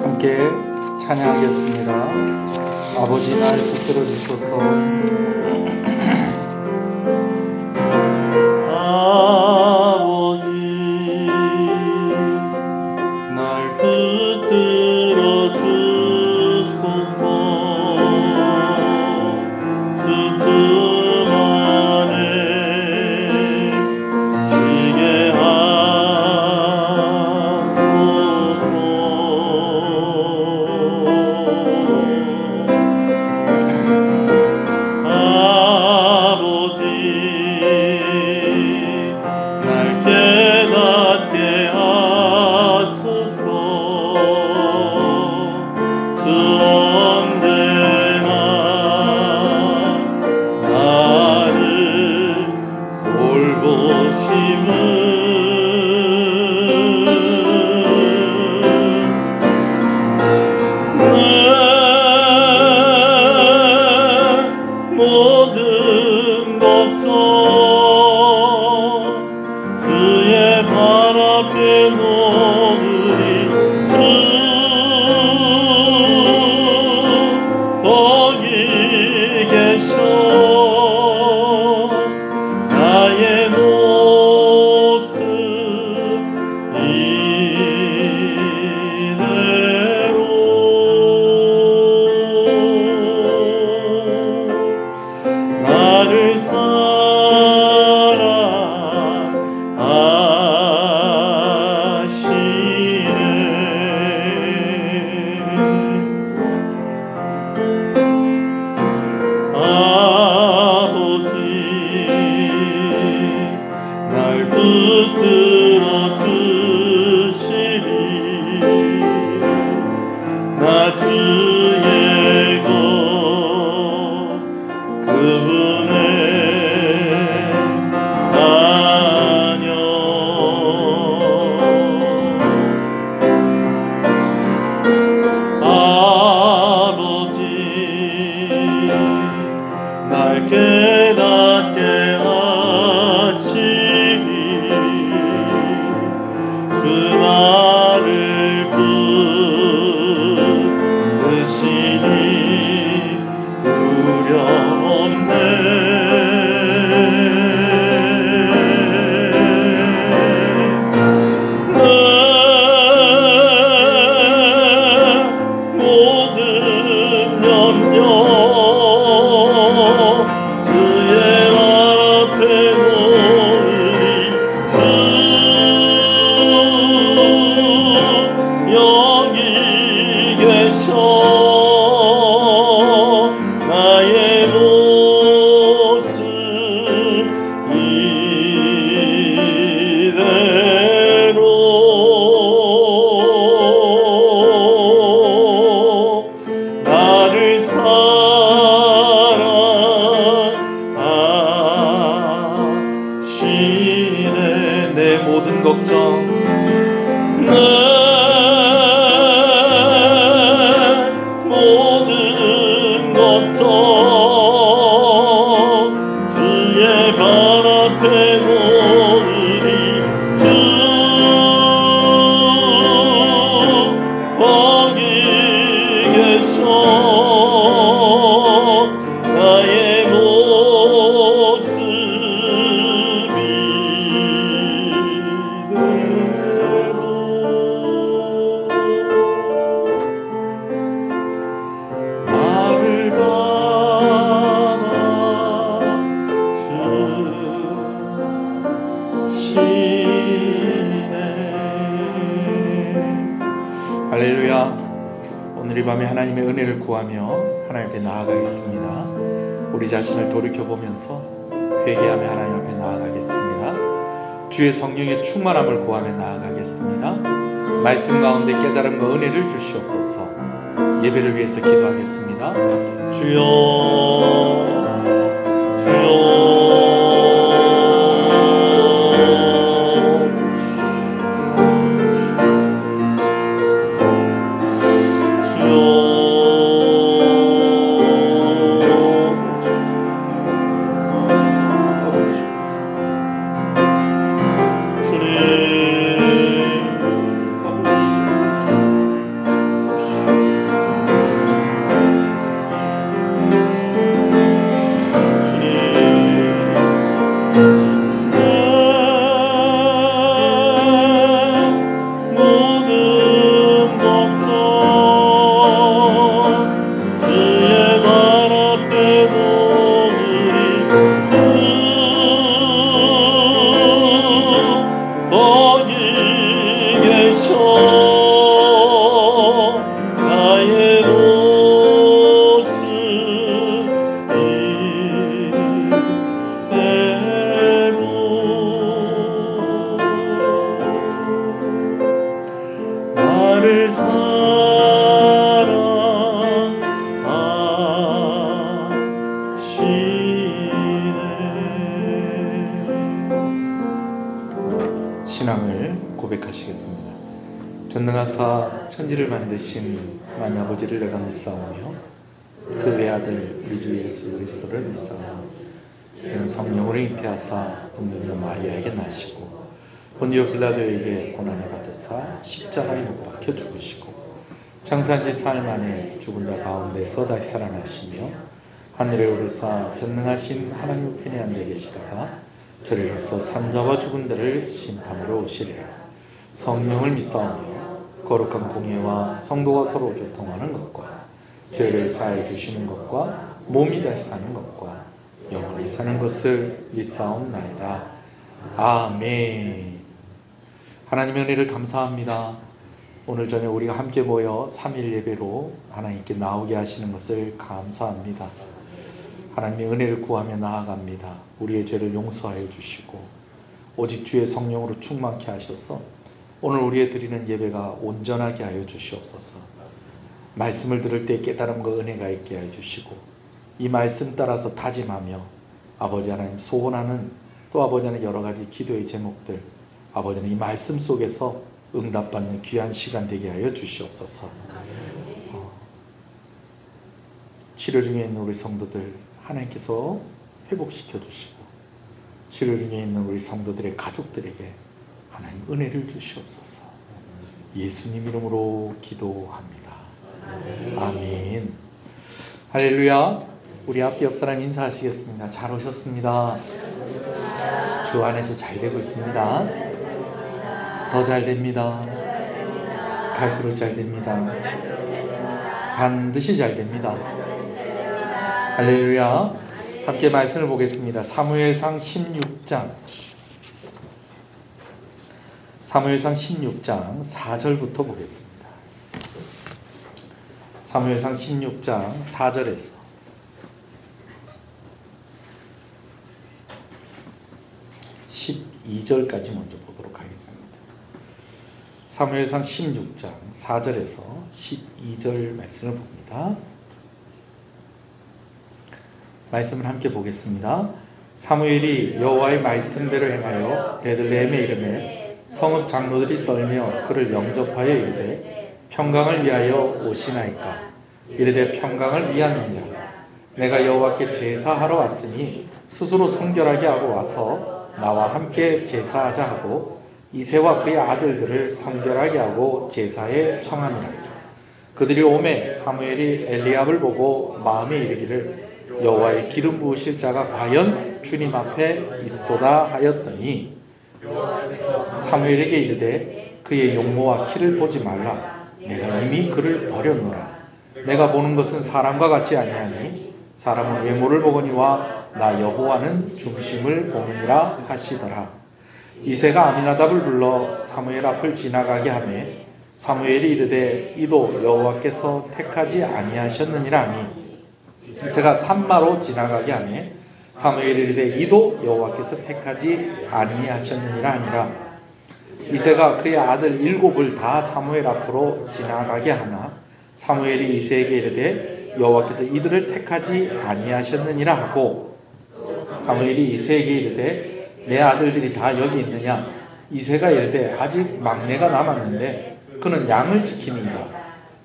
함께 찬양하겠습니다. 아버지 날 붙들어 주소서. 아버지 날 붙들어 주소서. 주 품 안에 쉬게 하소서. 아버지 날 깨닫게 하소서. 주 언제나 나를 돌보심을 내 모든 걱정 주의 발 앞에 놓으리. 주 거기 계셔. 나의 모습 이대로 나를 아버지 날 붙들어 주시리. 나 주의 것 그분의 자녀. 아버지 날 깨닫게 하시니 주 나를 붙드시니 두려움네. 내 모든 염려 주의 발 앞에 놓으리. 주 여기 계셔. 나의 모습 이대로 나를 사랑하시네. 내 모든 걱정 내 모든 걱정 주의 발 앞에 놓으리. 주 거기 계셔. 나의 모습 이대로 나를 받아주시네. 할렐루야. 오늘 이 밤에 하나님의 은혜를 구하며 하나님 앞에 나아가겠습니다. 우리 자신을 돌이켜보면서 회개하며 하나님 앞에 나아가겠습니다. 주의 성령의 충만함을 구하며 나아가겠습니다. 말씀 가운데 깨달음과 은혜를 주시옵소서. 예배를 위해서 기도하겠습니다. 주여 주여 신앙을 고백하시겠습니다. 전능하사 천지를 만드신 만이 아버지를 내가 믿사오며 그 외아들 우리 주 예수 그리스도를 믿사오며 이는 성령으로 잉태하사 동정녀 마리아에게 나시고 본디오 빌라도에게 고난을 받으사 십자가에 못 박혀 죽으시고 장사한 지 사흘 만에 죽은 자 가운데서 다시 살아나시며 하늘에 오르사 전능하신 하나님 편에 앉아 계시다가 저리로서 산자와 죽은 자를 심판하러 오시리라. 성령을 믿사오며 거룩한 공예와 성도가 서로 교통하는 것과 죄를 사해 주시는 것과 몸이 다시 사는 것과 영원히 사는 것을 믿사옵나이다. 아멘. 하나님의 은혜를 감사합니다. 오늘 저녁 우리가 함께 모여 3일 예배로 하나님께 나오게 하시는 것을 감사합니다. 하나님의 은혜를 구하며 나아갑니다. 우리의 죄를 용서하여 주시고 오직 주의 성령으로 충만케 하셔서 오늘 우리의 드리는 예배가 온전하게 하여 주시옵소서. 말씀을 들을 때 깨달음과 은혜가 있게 하여 주시고 이 말씀 따라서 다짐하며 아버지 하나님 소원하는 또 아버지 하나님 여러 가지 기도의 제목들 아버지 하나님 이 말씀 속에서 응답받는 귀한 시간 되게 하여 주시옵소서. 치료 중에 있는 우리 성도들 하나님께서 회복시켜 주시고 치료 중에 있는 우리 성도들의 가족들에게 하나님 은혜를 주시옵소서. 예수님 이름으로 기도합니다. 아멘. 할렐루야. 우리 앞 옆 사람 인사하시겠습니다. 잘 오셨습니다. 주 안에서 잘 되고 있습니다. 더 잘 됩니다. 갈수록 잘 됩니다. 반드시 잘 됩니다. 할렐루야. 함께 말씀을 보겠습니다. 사무엘상 16장 4절부터 보겠습니다. 사무엘상 16장 4절에서 12절까지 먼저 보도록 하겠습니다. 사무엘상 16장 4절에서 12절 말씀을 봅니다. 말씀을 함께 보겠습니다. 사무엘이 여호와의 말씀대로 행하여 베들레헴에 이르매 성읍 장로들이 떨며 그를 영접하여 이르되 평강을 위하여 오시나이까. 이르되 평강을 위함이니라. 내가 여호와께 제사하러 왔으니 스스로 성결하게 하고 와서 나와 함께 제사하자 하고 이새와 그의 아들들을 성결하게 하고 제사에 청하니라. 그들이 오매 사무엘이 엘리압을 보고 마음에 이르기를 여호와의 기름 부으실 자가 과연 주님 앞에 있도다 하였더니 사무엘에게 이르되 그의 용모와 키를 보지 말라. 내가 이미 그를 버렸노라. 내가 보는 것은 사람과 같지 아니하니 사람은 외모를 보거니와 나 여호와는 중심을 보느니라 하시더라. 이새가 아미나답을 불러 사무엘 앞을 지나가게 하매 사무엘이 이르되 이도 여호와께서 택하지 아니하셨느니라 하니 이새가 산마로 지나가게 하매 사무엘이 이르되 이도 여호와께서 택하지 아니하셨느니라 하니라. 이새가 그의 아들 7을 다 사무엘 앞으로 지나가게 하나 사무엘이 이새에게 이르되 여호와께서 이들을 택하지 아니하셨느니라 하고 사무엘이 이새에게 이르되 내 아들들이 다 여기 있느냐. 이새가 이르되 아직 막내가 남았는데 그는 양을 지키니이다.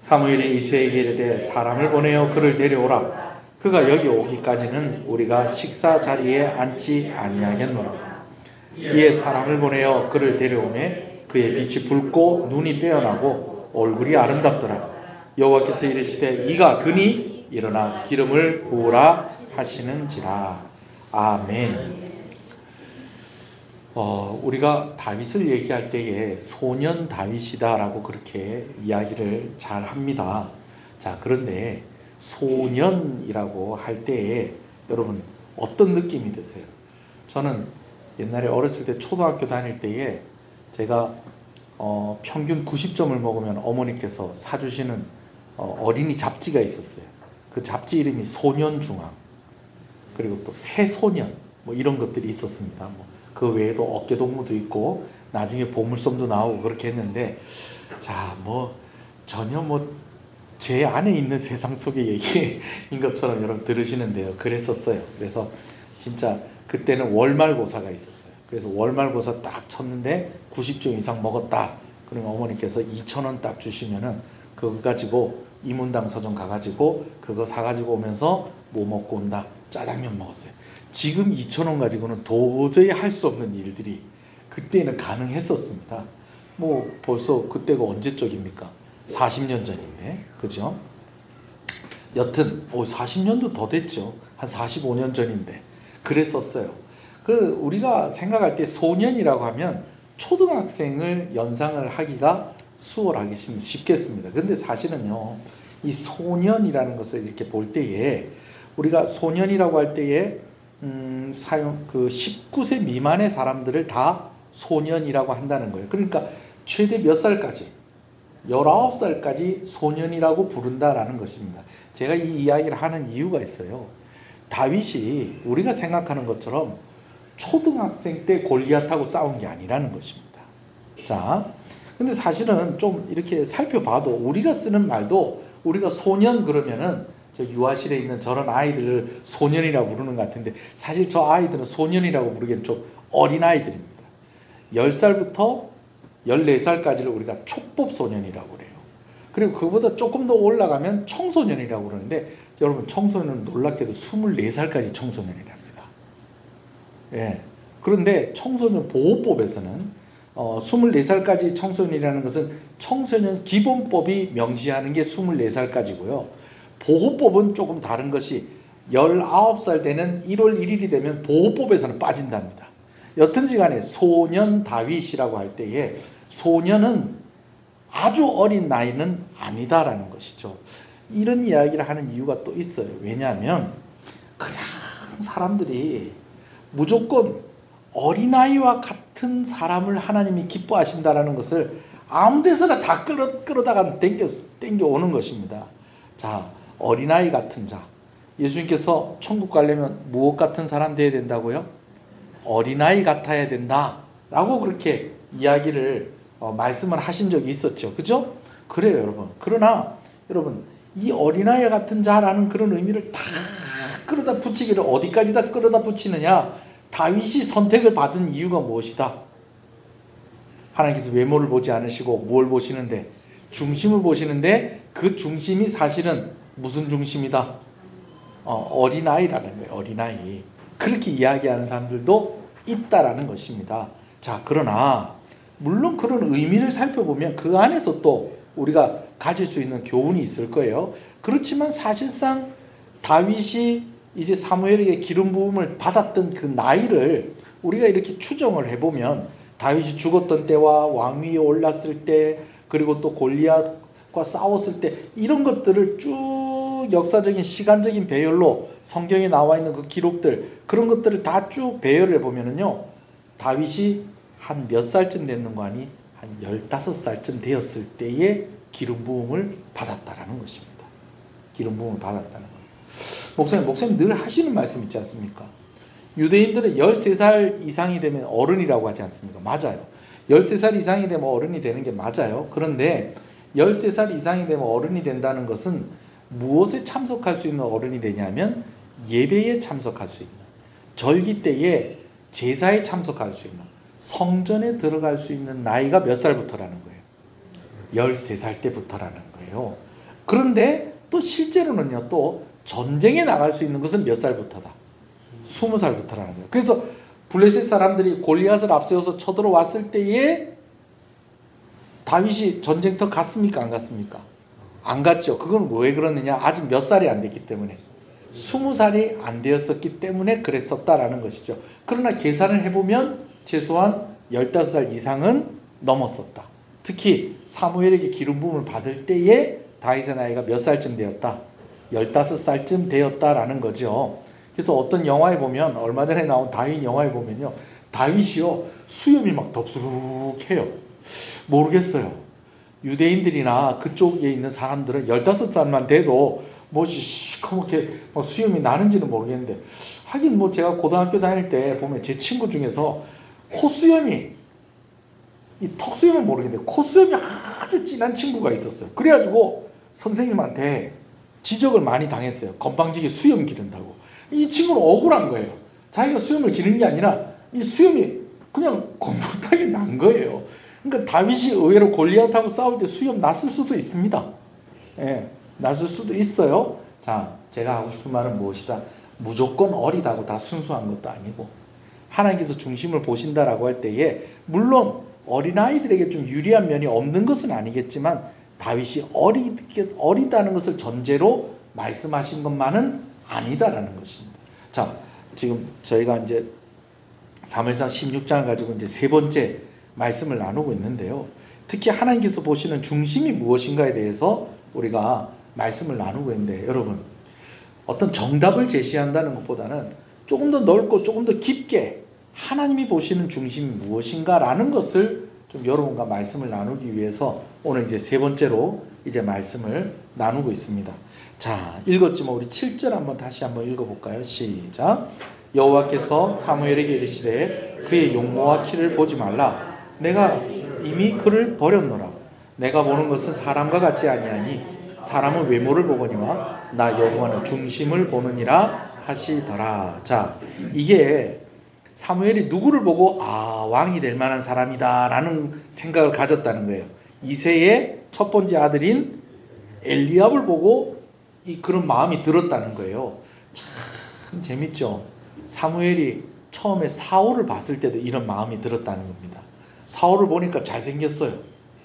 사무엘이 이새에게 이르되 사람을 보내어 그를 데려오라. 그가 여기 오기까지는 우리가 식사 자리에 앉지 아니하겠노라. 이에 사람을 보내어 그를 데려오매 그의 빛이 붉고 눈이 빼어나고 얼굴이 아름답더라. 여호와께서 이르시되 이가 그니 일어나 기름을 부으라 하시는지라. 아멘. 우리가 다윗을 얘기할 때에 소년 다윗이다라고 그렇게 이야기를 잘 합니다. 자, 그런데 소년이라고 할 때에 여러분 어떤 느낌이 드세요? 저는 옛날에 어렸을 때 초등학교 다닐 때에 제가 평균 90점을 먹으면 어머니께서 사주시는 어린이 잡지가 있었어요. 그 잡지 이름이 소년중앙 그리고 또 새소년 뭐 이런 것들이 있었습니다. 그 외에도 어깨동무도 있고 나중에 보물섬도 나오고 그렇게 했는데 자, 전혀 제 안에 있는 세상 속의 얘기인 것처럼 여러분 들으시는데요. 그랬었어요. 그래서 진짜 그때는 월말고사가 있었어요. 그래서 월말고사 딱 쳤는데 90점 이상 먹었다. 그러면 어머니께서 2,000원 딱 주시면은 그거 가지고 이문당 서점 가가지고 그거 사가지고 오면서 뭐 먹고 온다. 짜장면 먹었어요. 지금 2,000원 가지고는 도저히 할 수 없는 일들이 그때는 가능했었습니다. 뭐 벌써 그때가 언제 쪽입니까? 40년 전인데, 그죠? 여튼 40년도 더 됐죠. 한 45년 전인데 그랬었어요. 그 우리가 생각할 때 소년이라고 하면 초등학생을 연상을 하기가 수월하기 쉽겠습니다. 근데 사실은요, 이 소년이라는 것을 이렇게 볼 때에 우리가 소년이라고 할 때에 그 19세 미만의 사람들을 다 소년이라고 한다는 거예요. 그러니까 최대 몇 살까지? 19살까지 소년이라고 부른다라는 것입니다. 제가 이 이야기를 하는 이유가 있어요. 다윗이 우리가 생각하는 것처럼 초등학생 때 골리앗하고 싸운 게 아니라는 것입니다. 자, 근데 사실은 좀 이렇게 살펴봐도 우리가 쓰는 말도 우리가 소년 그러면은 저 유아실에 있는 저런 아이들을 소년이라고 부르는 것 같은데 사실 저 아이들은 소년이라고 부르기엔 좀 어린 아이들입니다. 10살부터 14살까지를 우리가 촉법소년이라고 그래요. 그리고 그보다 조금 더 올라가면 청소년이라고 그러는데 여러분 청소년은 놀랍게도 24살까지 청소년이랍니다. 예. 그런데 청소년 보호법에서는 24살까지 청소년이라는 것은 청소년 기본법이 명시하는 게 24살까지고요. 보호법은 조금 다른 것이 19살 되는 1월 1일이 되면 보호법에서는 빠진답니다. 여튼지 간에 소년 다윗이라고 할 때에 소년은 아주 어린 나이는 아니다라는 것이죠. 이런 이야기를 하는 이유가 또 있어요. 왜냐하면 그냥 사람들이 무조건 어린아이와 같은 사람을 하나님이 기뻐하신다라는 것을 아무 데서나 다 끌어다가 땡겨 오는 것입니다. 자, 어린아이 같은 자. 예수님께서 천국 가려면 무엇 같은 사람 되어야 된다고요? 어린아이 같아야 된다라고 그렇게 이야기를 말씀을 하신 적이 있었죠. 그죠? 그래요, 여러분. 그러나 여러분 이 어린아이 같은 자라는 그런 의미를 다 끌어다 붙이기를 어디까지 다 끌어다 붙이느냐? 다윗이 선택을 받은 이유가 무엇이다? 하나님께서 외모를 보지 않으시고 무엇을 보시는데? 중심을 보시는데 그 중심이 사실은 무슨 중심이다? 어린아이라는 거예요. 어린아이. 그렇게 이야기하는 사람들도 있다라는 것입니다. 자, 그러나 물론 그런 의미를 살펴보면 그 안에서 또 우리가 가질 수 있는 교훈이 있을 거예요. 그렇지만 사실상 다윗이 이제 사무엘에게 기름 부음을 받았던 그 나이를 우리가 이렇게 추정을 해보면 다윗이 죽었던 때와 왕위에 올랐을 때 그리고 또 골리앗과 싸웠을 때 이런 것들을 쭉 역사적인 시간적인 배열로 성경에 나와 있는 그 기록들 그런 것들을 다 쭉 배열을 해보면은요 다윗이 한 몇 살쯤 됐는 거 아니? 한 15살쯤 되었을 때에 기름 부음을 받았다라는 것입니다. 기름 부음을 받았다는 거예요. 목사님 늘 하시는 말씀 있지 않습니까? 유대인들은 13살 이상이 되면 어른이라고 하지 않습니까? 맞아요. 13살 이상이 되면 어른이 되는 게 맞아요. 그런데 13살 이상이 되면 어른이 된다는 것은 무엇에 참석할 수 있는 어른이 되냐면 예배에 참석할 수 있는, 절기 때에 제사에 참석할 수 있는, 성전에 들어갈 수 있는 나이가 몇 살부터라는 거예요? 13살 때부터라는 거예요. 그런데 또 실제로는요, 또 전쟁에 나갈 수 있는 것은 몇 살부터다? 20살부터라는 거예요. 그래서 블레셋 사람들이 골리앗을 앞세워서 쳐들어왔을 때에 다윗이 전쟁터 갔습니까? 안 갔습니까? 안 갔죠. 그건 왜 그러느냐? 아직 몇 살이 안 됐기 때문에. 20살이 안 되었었기 때문에 그랬었다라는 것이죠. 그러나 계산을 해보면 최소한 15살 이상은 넘었었다. 특히 사무엘에게 기름 부음을 받을 때에 다윗의 나이가 몇 살쯤 되었다? 15살쯤 되었다라는 거죠. 그래서 어떤 영화에 보면 얼마 전에 나온 다윗 영화에 보면요. 다윗이요. 수염이 막 덥수룩해요. 모르겠어요. 유대인들이나 그쪽에 있는 사람들은 15살만 돼도 뭐 시커멓게 막 수염이 나는지는 모르겠는데 하긴 뭐 제가 고등학교 다닐 때 보면 제 친구 중에서 콧수염이 이 턱수염은 모르겠는데 콧수염이 아주 진한 친구가 있었어요. 그래가지고 선생님한테 지적을 많이 당했어요. 건방지게 수염 기른다고. 이 친구는 억울한 거예요. 자기가 수염을 기르는 게 아니라 이 수염이 그냥 공부 못하게 난 거예요. 그러니까 다윗이 의외로 골리앗하고 싸울 때 수염 났을 수도 있습니다. 예, 났을 수도 있어요. 자, 제가 하고 싶은 말은 무엇이다? 무조건 어리다고 다 순수한 것도 아니고 하나님께서 중심을 보신다라고 할 때에 물론 어린아이들에게 좀 유리한 면이 없는 것은 아니겠지만 다윗이 어리다는 것을 전제로 말씀하신 것만은 아니다라는 것입니다. 자, 지금 저희가 이제 사무엘상 16장을 가지고 이제 세 번째 말씀을 나누고 있는데요. 특히 하나님께서 보시는 중심이 무엇인가에 대해서 우리가 말씀을 나누고 있는데, 여러분 어떤 정답을 제시한다는 것보다는 조금 더 넓고 조금 더 깊게 하나님이 보시는 중심이 무엇인가라는 것을 좀 여러분과 말씀을 나누기 위해서 오늘 이제 세 번째로 이제 말씀을 나누고 있습니다. 자, 읽었지만 우리 7절 한번 다시 한번 읽어볼까요? 시작. 여호와께서 사무엘에게 이르시되 그의 용모와 키를 보지 말라. 내가 이미 그를 버렸노라. 내가 보는 것은 사람과 같지 아니하니 사람은 외모를 보거니와 나 여호와는 중심을 보느니라 하시더라. 자, 이게 사무엘이 누구를 보고 왕이 될 만한 사람이다 라는 생각을 가졌다는 거예요. 이새의 첫 번째 아들인 엘리압을 보고 그런 마음이 들었다는 거예요. 참 재밌죠. 사무엘이 처음에 사울을 봤을 때도 이런 마음이 들었다는 겁니다. 사울을 보니까 잘생겼어요.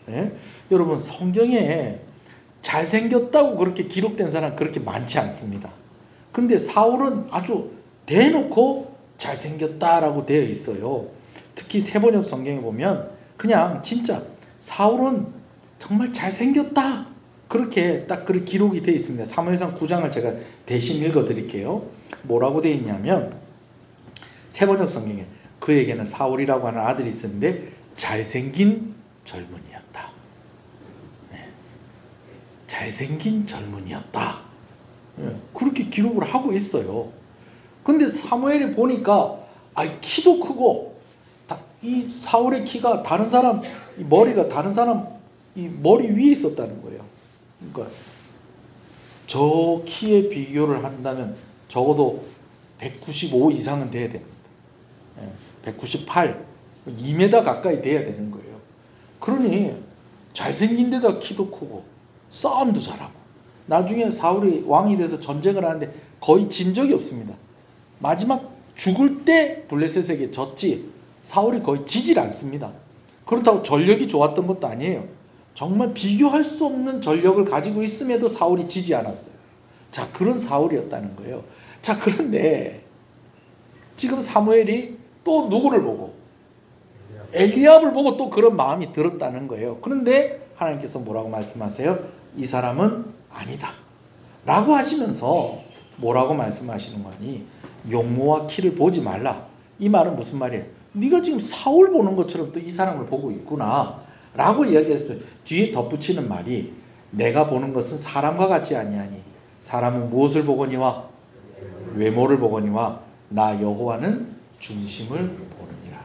예? 여러분 성경에 잘생겼다고 그렇게 기록된 사람 그렇게 많지 않습니다. 근데 사울은 아주 대놓고 잘생겼다라고 되어 있어요. 특히 세번역 성경에 보면 그냥 진짜 사울은 정말 잘생겼다 그렇게 딱 그렇게 기록이 되어 있습니다. 사무엘상 9장을 제가 대신 읽어 드릴게요. 뭐라고 되어 있냐면 세번역 성경에 그에게는 사울이라고 하는 아들이 있었는데 잘생긴 젊은이였다. 네. 잘생긴 젊은이였다. 네. 그렇게 기록을 하고 있어요. 근데 사무엘이 보니까 키도 크고 이 사울의 키가 다른 사람 머리가 다른 사람 이 머리 위에 있었다는 거예요. 그러니까 저 키에 비교를 한다면 적어도 195 이상은 돼야 됩니다. 198, 2m 가까이 돼야 되는 거예요. 그러니 잘생긴 데다 키도 크고 싸움도 잘하고 나중에 사울이 왕이 돼서 전쟁을 하는데 거의 진 적이 없습니다. 마지막 죽을 때 블레셋에게 졌지 사울이 거의 지질 않습니다. 그렇다고 전력이 좋았던 것도 아니에요. 정말 비교할 수 없는 전력을 가지고 있음에도 사울이 지지 않았어요. 자, 그런 사울이었다는 거예요. 자, 그런데 지금 사무엘이 또 누구를 보고 엘리압을 보고 또 그런 마음이 들었다는 거예요. 그런데 하나님께서 뭐라고 말씀하세요? 이 사람은 아니다 라고 하시면서 뭐라고 말씀하시는 거니? 용모와 키를 보지 말라. 이 말은 무슨 말이에요? 네가 지금 사울 보는 것처럼 또 이 사람을 보고 있구나 라고 이야기했어요. 뒤에 덧붙이는 말이 내가 보는 것은 사람과 같지 아니하니 사람은 무엇을 보거니와 외모를 보거니와 나 여호와는 중심을 보느니라.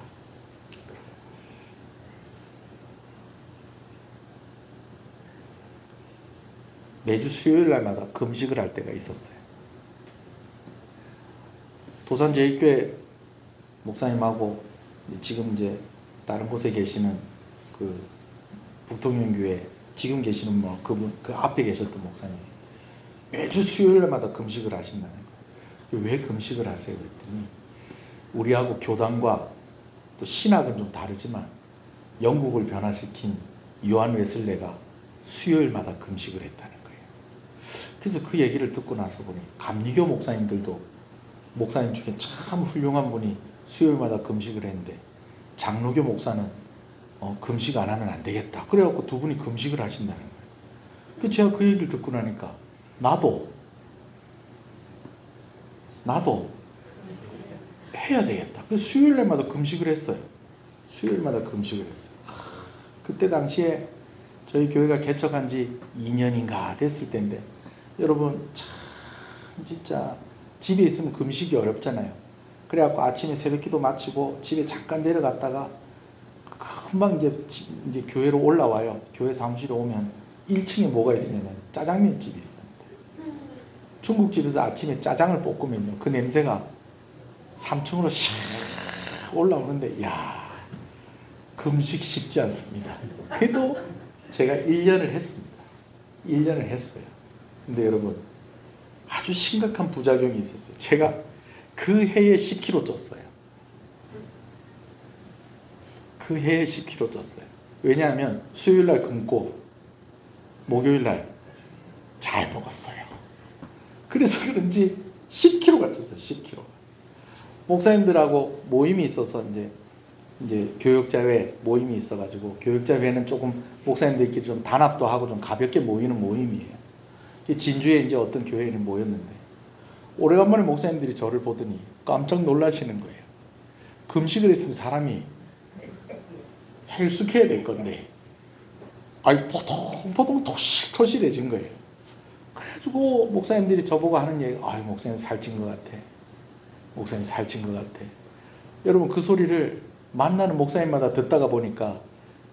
매주 수요일 날마다 금식을 할 때가 있었어요. 도산제일교회 목사님하고 지금 이제 다른 곳에 계시는 그 북통령교회 지금 계시는 그분 그 앞에 계셨던 목사님 매주 수요일마다 금식을 하신다는 거예요. 왜 금식을 하세요? 그랬더니 우리하고 교단과 또 신학은 좀 다르지만 영국을 변화시킨 요한 웨슬레가 수요일마다 금식을 했다는 거예요. 그래서 그 얘기를 듣고 나서 보니 감리교 목사님들도 목사님 중에 참 훌륭한 분이 수요일마다 금식을 했는데 장로교 목사는 금식 안 하면 안 되겠다. 그래갖고 두 분이 금식을 하신다는 거예요. 제가 그 얘기를 듣고 나니까 나도 해야 되겠다. 그래서 수요일마다 금식을 했어요. 수요일마다 금식을 했어요. 그때 당시에 저희 교회가 개척한 지 2년인가 됐을 때인데 여러분 참 진짜 집에 있으면 금식이 어렵잖아요. 그래갖고 아침에 새벽기도 마치고 집에 잠깐 내려갔다가 금방 이제 교회로 올라와요. 교회 사무실에 오면 1층에 뭐가 있으면 짜장면집이 있었는데 중국집에서 아침에 짜장을 볶으면요 그 냄새가 3층으로 샥 올라오는데 야 금식 쉽지 않습니다. 그래도 제가 1년을 했습니다. 1년을 했어요. 근데 여러분, 아주 심각한 부작용이 있었어요. 제가 그 해에 10kg 쪘어요. 그 해에 10kg 쪘어요. 왜냐하면 수요일날 굶고 목요일날 잘 먹었어요. 그래서 그런지 10kg가 쪘어요. 10kg. 목사님들하고 모임이 있어서 이제 교역자회 모임이 있어가지고, 교역자회는 조금 목사님들끼리 좀 단합도 하고 좀 가볍게 모이는 모임이에요. 진주에 이제 어떤 교회는 모였는데, 오래간만에 목사님들이 저를 보더니 깜짝 놀라시는 거예요. 금식을 했으면 사람이 헬쑥해야 될 건데, 아니 보통 토실토실해진 거예요. 그래가지고 목사님들이 저보고 하는 얘기, 아유 목사님 살찐 것 같아. 목사님 살찐 것 같아. 여러분, 그 소리를 만나는 목사님마다 듣다가 보니까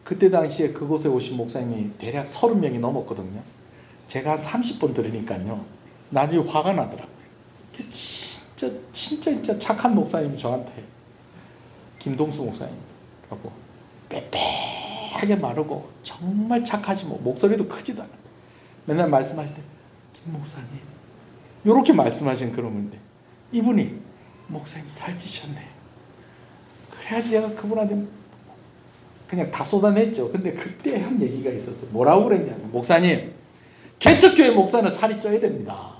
그때 당시에 그곳에 오신 목사님이 대략 30명이 넘었거든요. 제가 한 30번 들으니까요, 나중에 화가 나더라고요. 진짜 착한 목사님이 저한테, 김동수 목사님이라고, 빼빼하게 마르고 정말 착하지, 뭐 목소리도 크지도 않아요. 맨날 말씀할 때 김 목사님 이렇게 말씀하신 그런 분인데, 이분이 목사님 살찌셨네. 그래야지 제가 그분한테 그냥 다 쏟아냈죠. 근데 그때 한 얘기가 있었어요. 뭐라고 그랬냐면, 목사님, 개척교회 목사는 살이 쪄야 됩니다.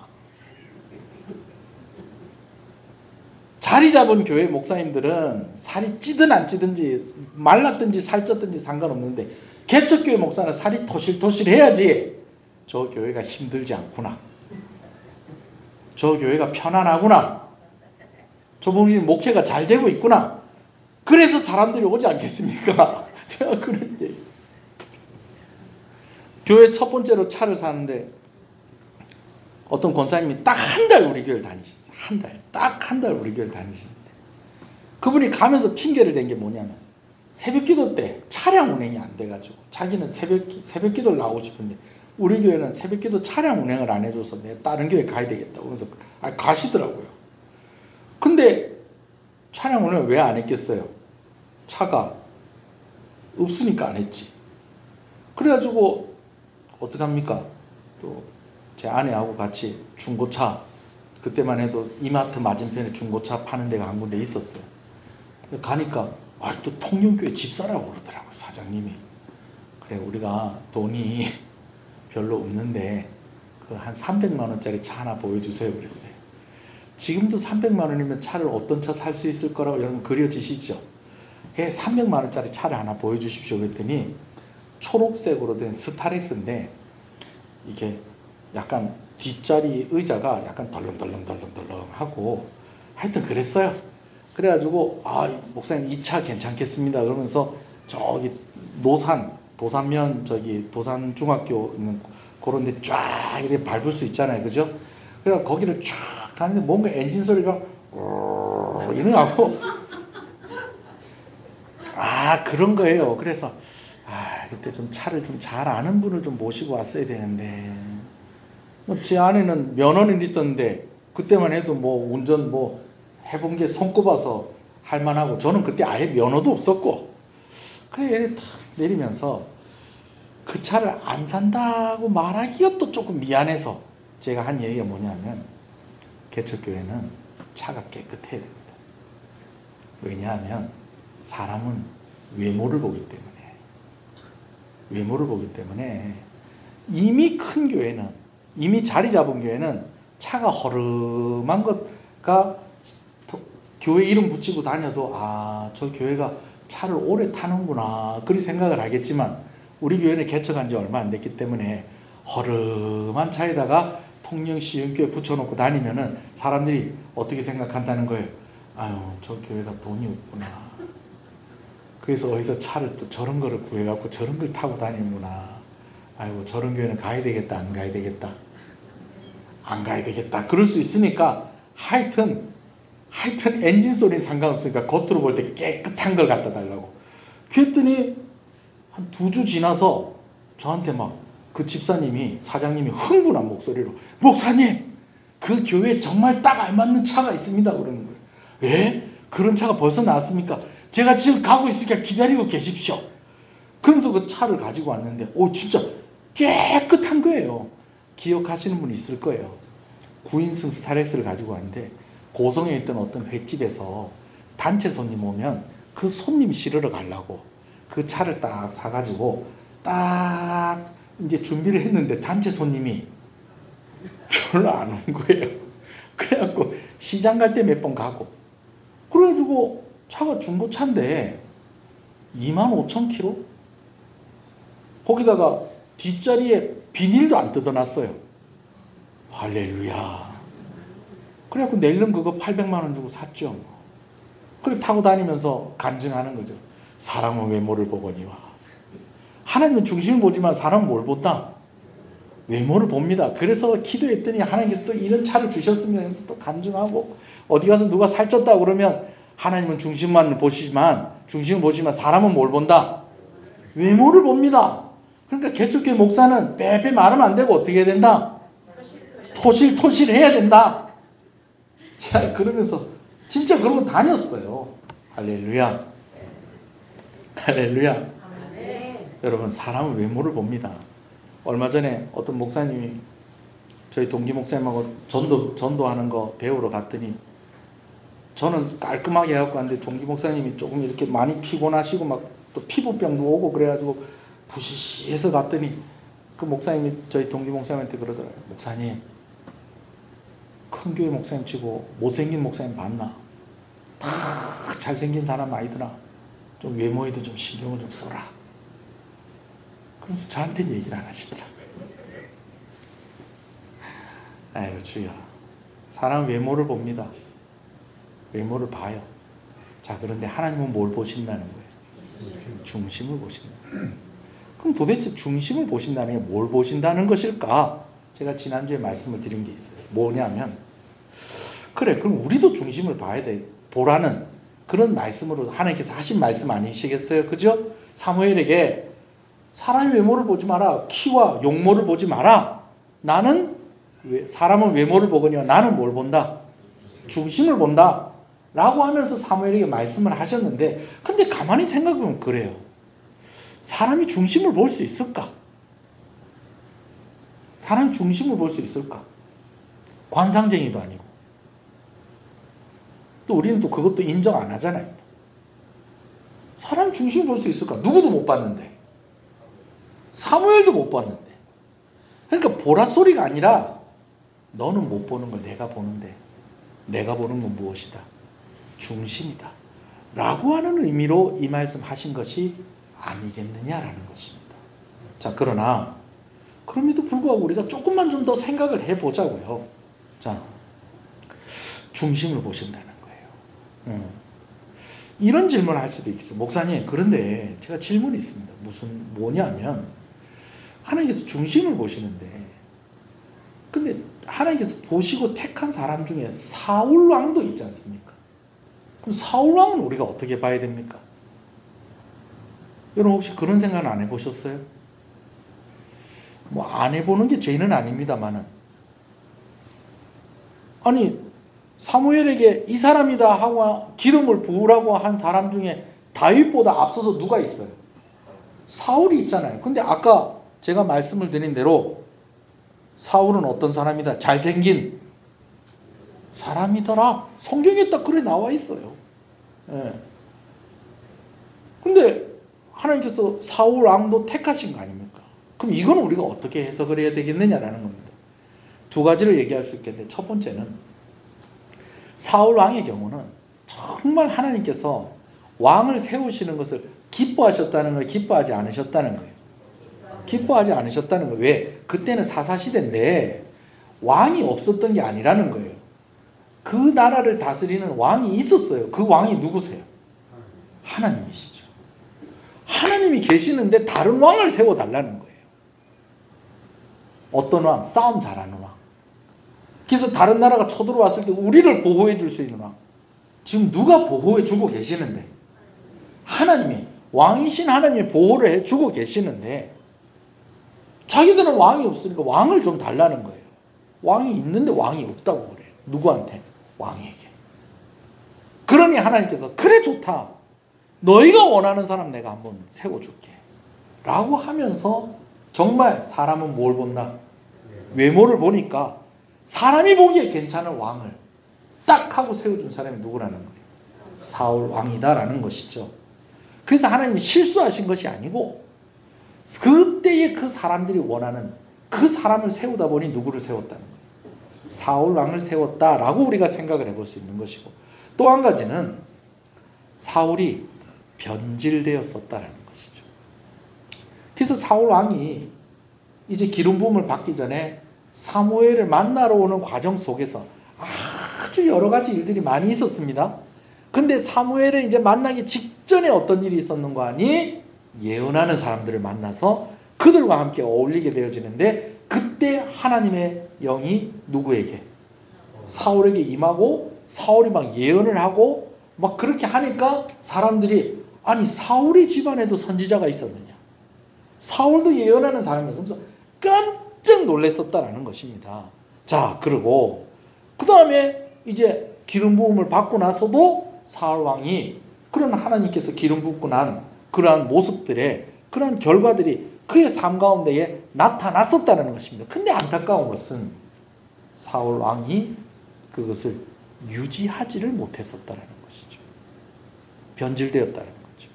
자리 잡은 교회 목사님들은 살이 찌든 안 찌든지 말랐든지 살쪘든지 상관없는데, 개척교회 목사는 살이 토실토실 해야지 저 교회가 힘들지 않구나, 저 교회가 편안하구나, 저분이 목회가 잘 되고 있구나, 그래서 사람들이 오지 않겠습니까? 제가 그런 얘기. 교회 첫 번째로 차를 사는데 어떤 권사님이 딱 한 달 우리 교회를 다니셨어요. 딱 한 달 우리 교회를 다니시는데, 그분이 가면서 핑계를 댄 게 뭐냐면, 새벽 기도 때 차량 운행이 안 돼가지고 자기는 새벽 기도를 나오고 싶은데 우리 교회는 새벽 기도 차량 운행을 안 해줘서 내가 다른 교회 가야 되겠다고 그러면서 가시더라고요. 근데 차량 운행을 왜 안 했겠어요? 차가 없으니까 안 했지. 그래가지고 어떡합니까? 또 제 아내하고 같이 중고차, 그때만 해도 이마트 맞은편에 중고차 파는 데가 한 군데 있었어요. 가니까 또 통영교회 집사라고 그러더라고요, 사장님이. 그래, 우리가 돈이 별로 없는데 그 한 300만 원짜리 차 하나 보여주세요 그랬어요. 지금도 300만 원이면 차를 어떤 차 살 수 있을 거라고 여러분 그려지시죠? 300만 원짜리 차를 하나 보여주십시오 그랬더니, 초록색으로 된 스타렉스인데 이게 약간 뒷자리 의자가 약간 덜렁덜렁하고 하여튼 그랬어요. 그래가지고 목사님 이 차 괜찮겠습니다 그러면서 저기 도산면 도산 중학교 있는 그런 데 쫙 이렇게 밟을 수 있잖아요, 그죠? 그래서 거기를 쫙 가는데 뭔가 엔진 소리가 이러고 그런 거예요. 그래서 그때 좀 차를 좀 잘 아는 분을 좀 모시고 왔어야 되는데, 제 아내는 면허는 있었는데 그때만 해도 뭐 운전 뭐 해본 게 손꼽아서 할만하고, 저는 그때 아예 면허도 없었고, 그래 탁 내리면서 그 차를 안 산다고 말하기가 또 조금 미안해서 제가 한 얘기가 뭐냐면, 개척교회는 차가 깨끗해야 됩니다. 왜냐하면 사람은 외모를 보기 때문에 이미 큰 교회는, 이미 자리 잡은 교회는 차가 허름한 것가 교회 이름 붙이고 다녀도 저 교회가 차를 오래 타는구나 그렇게 생각을 하겠지만, 우리 교회는 개척한 지 얼마 안 됐기 때문에 허름한 차에다가 통영시흥교회 붙여놓고 다니면은 사람들이 어떻게 생각한다는 거예요? 저 교회가 돈이 없구나, 그래서 어디서 차를 또 저런 거를 구해갖고 저런 걸 타고 다니는구나, 저런 교회는 가야 되겠다, 안 가야 되겠다, 안 가야 되겠다, 그럴 수 있으니까 하여튼 엔진 소리는 상관없으니까 겉으로 볼 때 깨끗한 걸 갖다 달라고. 그랬더니 한 2주 지나서 저한테 그 집사님이, 사장님이 흥분한 목소리로, 목사님, 그 교회에 정말 딱 알맞는 차가 있습니다 그러는 거예요. 예? 그런 차가 벌써 나왔습니까? 제가 지금 가고 있으니까 기다리고 계십시오. 그러면서 그 차를 가지고 왔는데 진짜 깨끗한 거예요. 기억하시는 분이 있을 거예요. 9인승 스타렉스를 가지고 왔는데 고성에 있던 어떤 횟집에서 단체 손님 오면 그 손님 실으러 가려고 그 차를 딱 사가지고 딱 이제 준비를 했는데 단체 손님이 별로 안 온 거예요. 그래갖고 시장 갈 때 몇 번 가고 그래가지고 차가 중고차인데 25,000km? 거기다가 뒷자리에 비닐도 안 뜯어놨어요. 할렐루야. 그래갖고 내일은 그거 800만 원 주고 샀죠. 그래 타고 다니면서 간증하는 거죠. 사람은 외모를 보거니와. 하나님은 중심을 보지만 사람은 뭘 본다? 외모를 봅니다. 그래서 기도했더니 하나님께서 또 이런 차를 주셨으면 또 간증하고 어디 가서 누가 살쪘다 그러면 하나님은 중심을 보시지만 사람은 뭘 본다? 외모를 봅니다. 그러니까 개척교회 목사는 빼빼 말하면 안 되고 어떻게 해야 된다? 토실 해야 된다. 자, 그러면서 진짜 그러고 다녔어요. 할렐루야. 할렐루야. 여러분, 사람은 외모를 봅니다. 얼마 전에 어떤 목사님이 저희 동기 목사님하고 전도하는 거 배우러 갔더니 저는 깔끔하게 해갖고 왔는데 동기 목사님이 조금 이렇게 많이 피곤하시고 막 또 피부병도 오고 그래가지고 부시시해서 갔더니 그 목사님이 저희 동기 목사님한테 그러더라고요. 목사님, 큰 교회 목사님 치고 못생긴 목사님 봤나? 다 잘생긴 사람 아니더라. 좀 외모에도 좀 신경을 좀 써라. 그래서 저한테는 얘기를 안 하시더라고요. 아이고 주여. 사람은 외모를 봅니다. 외모를 봐요. 자, 그런데 하나님은 뭘 보신다는 거예요? 중심을 보신다. 그럼 도대체 중심을 보신다는 게 뭘 보신다는 것일까? 제가 지난주에 말씀을 드린 게 있어요. 뭐냐면 그래, 그럼 우리도 중심을 봐야 돼. 보라는 그런 말씀으로 하나님께서 하신 말씀 아니시겠어요? 그죠? 사무엘에게 사람의 외모를 보지 마라. 키와 용모를 보지 마라. 나는 사람은 외모를 보거니와 나는 뭘 본다? 중심을 본다. 라고 하면서 사무엘에게 말씀을 하셨는데 근데 가만히 생각해보면 그래요. 사람이 중심을 볼 수 있을까? 사람이 중심을 볼 수 있을까? 관상쟁이도 아니고 또 우리는 또 그것도 인정 안 하잖아요. 사람 중심을 볼 수 있을까? 누구도 못 봤는데 사무엘도 못 봤는데 그러니까 보라 소리가 아니라 너는 못 보는 걸 내가 보는데 내가 보는 건 무엇이다? 중심이다 라고 하는 의미로 이 말씀 하신 것이 아니겠느냐라는 것입니다. 자, 그러나 그럼에도 불구하고 우리가 조금만 좀 더 생각을 해보자고요. 자, 중심을 보신다는 거예요. 이런 질문을 할 수도 있어요. 목사님, 그런데 제가 질문이 있습니다. 뭐냐면 하나님께서 중심을 보시는데 근데 하나님께서 보시고 택한 사람 중에 사울 왕도 있지 않습니까? 그럼 사울 왕은 우리가 어떻게 봐야 됩니까? 여러분 혹시 그런 생각은 안 해보셨어요? 뭐 안 해보는 게 죄는 아닙니다만은 아니 사무엘에게 이 사람이다 하고 기름을 부으라고 한 사람 중에 다윗보다 앞서서 누가 있어요? 사울이 있잖아요. 근데 아까 제가 말씀을 드린 대로 사울은 어떤 사람이다? 잘생긴 사람이더라. 성경에 딱 그래 나와 있어요. 예. 근데 하나님께서 사울 왕도 택하신 거 아닙니까? 그럼 이건 우리가 어떻게 해석을 해야 되겠느냐라는 겁니다. 두 가지를 얘기할 수 있겠는데 첫 번째는 사울 왕의 경우는 정말 하나님께서 왕을 세우시는 것을 기뻐하셨다는 거예요? 기뻐하지 않으셨다는 거예요? 기뻐하지 않으셨다는 거예요. 왜? 그때는 사사시대인데 왕이 없었던 게 아니라는 거예요. 그 나라를 다스리는 왕이 있었어요. 그 왕이 누구세요? 하나님이시죠. 하나님이 계시는데 다른 왕을 세워달라는 거예요. 어떤 왕? 싸움 잘하는 왕. 그래서 다른 나라가 쳐들어왔을 때 우리를 보호해 줄 수 있는 왕. 지금 누가 보호해 주고 계시는데? 하나님이, 왕이신 하나님이 보호를 해 주고 계시는데 자기들은 왕이 없으니까 왕을 좀 달라는 거예요. 왕이 있는데 왕이 없다고 그래요. 누구한테? 왕에게. 그러니 하나님께서 그래 좋다. 너희가 원하는 사람 내가 한번 세워줄게 라고 하면서 정말 사람은 뭘 본다? 외모를 보니까 사람이 보기에 괜찮은 왕을 딱 하고 세워준 사람이 누구라는 거예요? 사울 왕이다라는 것이죠. 그래서 하나님이 실수하신 것이 아니고 그때의 그 사람들이 원하는 그 사람을 세우다 보니 누구를 세웠다는 거예요? 사울 왕을 세웠다라고 우리가 생각을 해볼 수 있는 것이고, 또 한 가지는 사울이 변질되었었다는 것이죠. 그래서 사울 왕이 이제 기름 부음을 받기 전에 사무엘을 만나러 오는 과정 속에서 아주 여러 가지 일들이 많이 있었습니다. 근데 사무엘을 이제 만나기 직전에 어떤 일이 있었는가 하니 예언하는 사람들을 만나서 그들과 함께 어울리게 되어지는데, 그때 하나님의 영이 누구에게? 사울에게 임하고 사울이 막 예언을 하고 막 그렇게 하니까 사람들이 아니 사울의 집안에도 선지자가 있었느냐, 사울도 예언하는 사람이야. 그래서 깜짝 놀랐었다라는 것입니다. 자, 그리고 그 다음에 이제 기름 부음을 받고 나서도 사울 왕이 그런 하나님께서 기름 붓고 난 그러한 모습들의 그러한 결과들이 그의 삶 가운데에 나타났었다는 것입니다. 근데 안타까운 것은 사울 왕이 그것을 유지하지를 못했었다는 것이죠. 변질되었다는 거죠.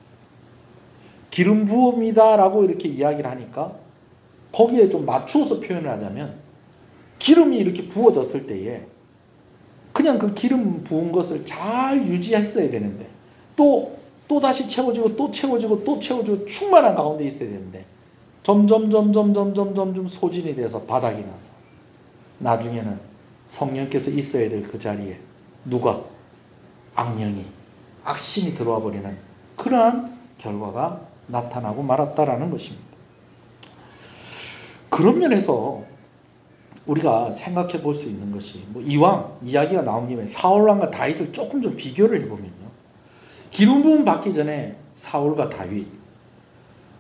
기름 부음이다라고 이렇게 이야기를 하니까 거기에 좀 맞추어서 표현을 하자면 기름이 이렇게 부어졌을 때에 그냥 그 기름 부은 것을 잘 유지했어야 되는데 또 다시 채워지고 또 채워지고 또 채워지고 충만한 가운데 있어야 되는데 점점 소진이 돼서 바닥이 나서 나중에는 성령께서 있어야 될 그 자리에 누가? 악령이, 악신이 들어와 버리는 그러한 결과가 나타나고 말았다라는 것입니다. 그런 면에서 우리가 생각해 볼 수 있는 것이, 뭐 이왕 이야기가 나온 김에 사울왕과 다윗을 조금 좀 비교를 해보면요, 기름 부음 받기 전에 사울과 다윗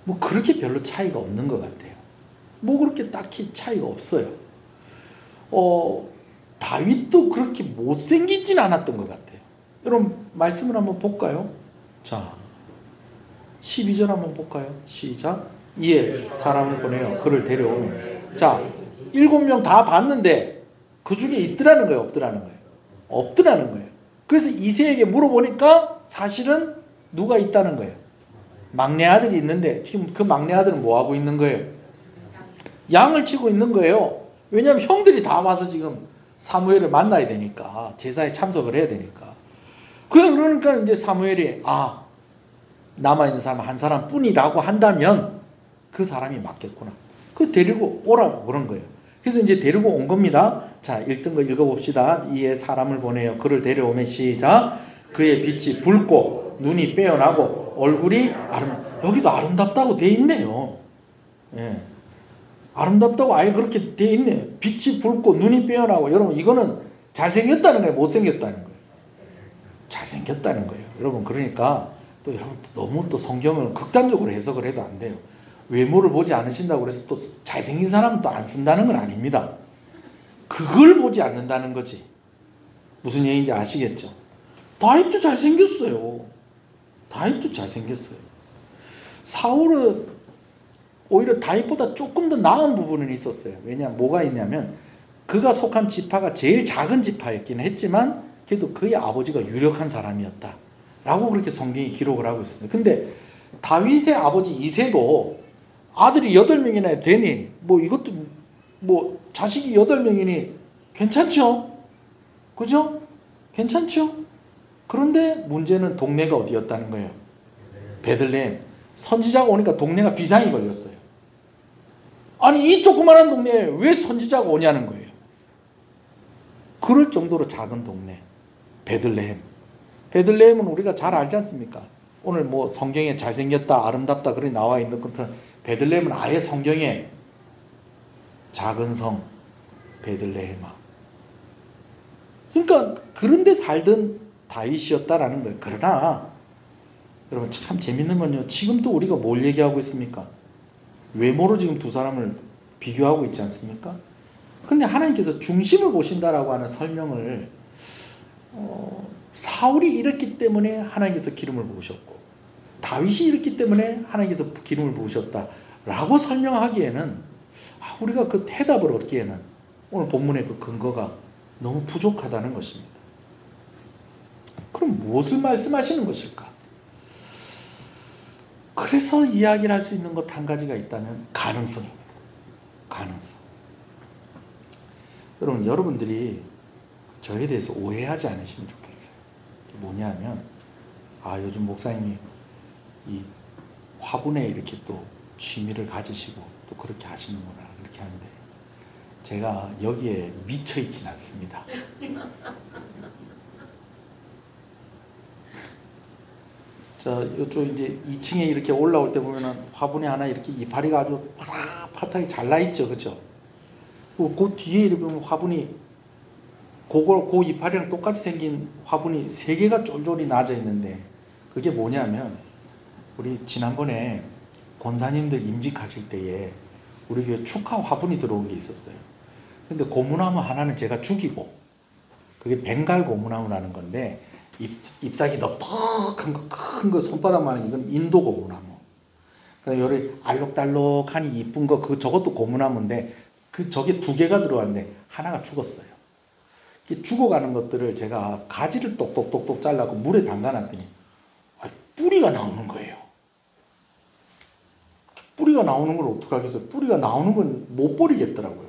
뭐 그렇게 별로 차이가 없는 것 같아요. 뭐 그렇게 딱히 차이가 없어요. 다윗도 그렇게 못생기진 않았던 것 같아요. 여러분 말씀을 한번 볼까요? 자, 12절 한번 볼까요? 시작. 이에 사람을 보내어 그를 데려오면, 자, 7명 다 봤는데 그 중에 있더라는 거예요, 없더라는 거예요? 없더라는 거예요. 그래서 이새에게 물어보니까 사실은 누가 있다는 거예요? 막내 아들이 있는데 지금 그 막내 아들은 뭐 하고 있는 거예요? 양을 치고 있는 거예요. 왜냐하면 형들이 다 와서 지금 사무엘을 만나야 되니까, 제사에 참석을 해야 되니까. 그러니까 이제 사무엘이 남아있는 사람 한 사람뿐이라고 한다면 그 사람이 맞겠구나. 그 데리고 오라고 그런 거예요. 그래서 이제 데리고 온 겁니다. 자, 1등거 읽어봅시다. 이에 사람을 보내어 그를 데려오면 시작. 그의 빛이 붉고 눈이 빼어나고 얼굴이 여기도 아름답다고 돼 있네요. 예. 아름답다고 아예 그렇게 돼 있네요. 빛이 붉고 눈이 빼어나고. 여러분 이거는 잘생겼다는 거예요, 못생겼다는 거예요? 잘생겼다는 거예요. 여러분 그러니까 또 여러분 너무 또 성경을 극단적으로 해석을 해도 안 돼요. 외모를 보지 않으신다고 해서 또 잘생긴 사람은 또 안 쓴다는 건 아닙니다. 그걸 보지 않는다는 거지. 무슨 얘기인지 아시겠죠? 다윗도 잘생겼어요. 다윗도 잘생겼어요. 사울은 오히려 다윗보다 조금 더 나은 부분은 있었어요. 왜냐하면 뭐가 있냐면 그가 속한 지파가 제일 작은 지파였긴 했지만 그래도 그의 아버지가 유력한 사람이었다 라고 그렇게 성경이 기록을 하고 있습니다. 근데 다윗의 아버지 이새도 아들이 8명이나 되니 뭐 이것도 뭐 자식이 8명이니 괜찮죠? 그죠? 괜찮죠? 그런데 문제는 동네가 어디였다는 거예요? 베들레헴. 선지자가 오니까 동네가 비상이 걸렸어요. 아니 이 조그마한 동네에 왜 선지자가 오냐는 거예요. 그럴 정도로 작은 동네 베들레헴. 베들레헴은 우리가 잘 알지 않습니까? 오늘 뭐 성경에 잘생겼다 아름답다 그렇게 나와 있는 것처럼 베들레헴은 아예 성경에 작은 성 베들레헴아. 그러니까 그런데 살던 다윗이었다라는 거예요. 그러나 여러분 참 재밌는 건요, 지금도 우리가 뭘 얘기하고 있습니까? 외모로 지금 두 사람을 비교하고 있지 않습니까? 근데 하나님께서 중심을 보신다라고 하는 설명을 사울이 이랬기 때문에 하나님께서 기름을 부으셨고, 다윗이 이렇기 때문에 하나님께서 기름을 부으셨다라고 설명하기에는 우리가 그 대답을 얻기에는 오늘 본문의 그 근거가 너무 부족하다는 것입니다. 그럼 무엇을 말씀하시는 것일까? 그래서 이야기를 할 수 있는 것 한 가지가 있다면 가능성입니다. 가능성. 여러분들이 저에 대해서 오해하지 않으시면 좋겠어요. 뭐냐면 요즘 목사님이 이 화분에 이렇게 또 취미를 가지시고 또 그렇게 하시는구나 그렇게 하는데 제가 여기에 미쳐 있진 않습니다. 이쪽 이제 2층에 이렇게 올라올 때 보면은 화분에 하나 이렇게 이파리가 아주 파랗게 잘나 있죠, 그죠? 그 뒤에 이렇게 보면 화분이 그 이파리랑 똑같이 생긴 화분이 3개가 쫄쫄이 나져 있는데 그게 뭐냐면 우리 지난번에 권사님들 임직하실 때에 우리 교회 축하 화분이 들어온 게 있었어요. 근데 고무나무 하나는 제가 죽이고 그게 벵갈 고무나무라는 건데 잎사귀 넉넉한 거, 큰 거 손바닥만한 이건 인도 고무나무. 그러니까 여기 알록달록하니 이쁜 거 저것도 고무나무인데 저게 2개가 들어왔는데 하나가 죽었어요. 죽어가는 것들을 제가 가지를 똑똑똑똑 잘라고 물에 담가놨더니 뿌리가 나오는 거예요. 뿌리가 나오는 걸 어떡하겠어요? 뿌리가 나오는 건 못 버리겠더라고요.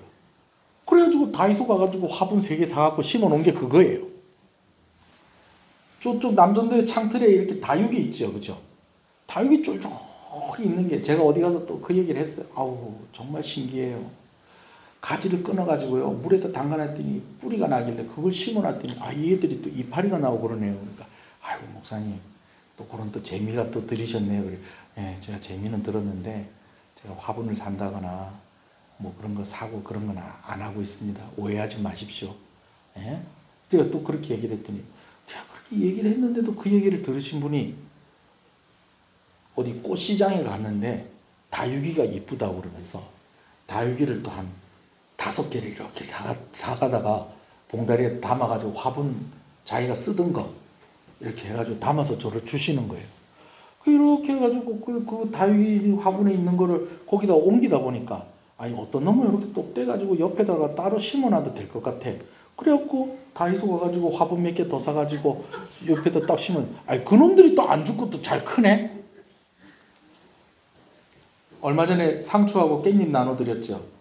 그래가지고 다이소 가가지고 화분 3개 사갖고 심어놓은 게 그거예요. 저쪽 남전도에 창틀에 이렇게 다육이 있죠, 그죠? 다육이 쫄쫄 있는 게 제가 어디 가서 또 그 얘기를 했어요. 정말 신기해요. 가지를 끊어가지고요 물에다 담가놨더니 뿌리가 나길래 그걸 심어놨더니 얘들이 또 이파리가 나오고 그러네요. 그러니까 목사님 또 그런 또 재미가 또 들으셨네요. 네, 제가 재미는 들었는데 제가 화분을 산다거나 뭐 그런 거 사고 그런 건 안 하고 있습니다. 오해하지 마십시오. 예? 제가 또 그렇게 얘기를 했더니 제가 그렇게 얘기를 했는데도 그 얘기를 들으신 분이 어디 꽃시장에 갔는데 다육이가 이쁘다고 그러면서 다육이를 또 한 5개를 이렇게 사가다가 봉다리에 담아가지고 화분 자기가 쓰던 거 이렇게 해가지고 담아서 저를 주시는 거예요. 이렇게 해가지고 그 다육이 화분에 있는 거를 거기다 옮기다 보니까 어떤 놈은 이렇게 또 떼가지고 옆에다가 따로 심어놔도 될 것 같아. 그래갖고 다이소 가가지고 화분 몇 개 더 사가지고 옆에다 딱 심으면 그놈들이 또 안 죽고 또 잘 크네. 얼마 전에 상추하고 깻잎 나눠드렸죠.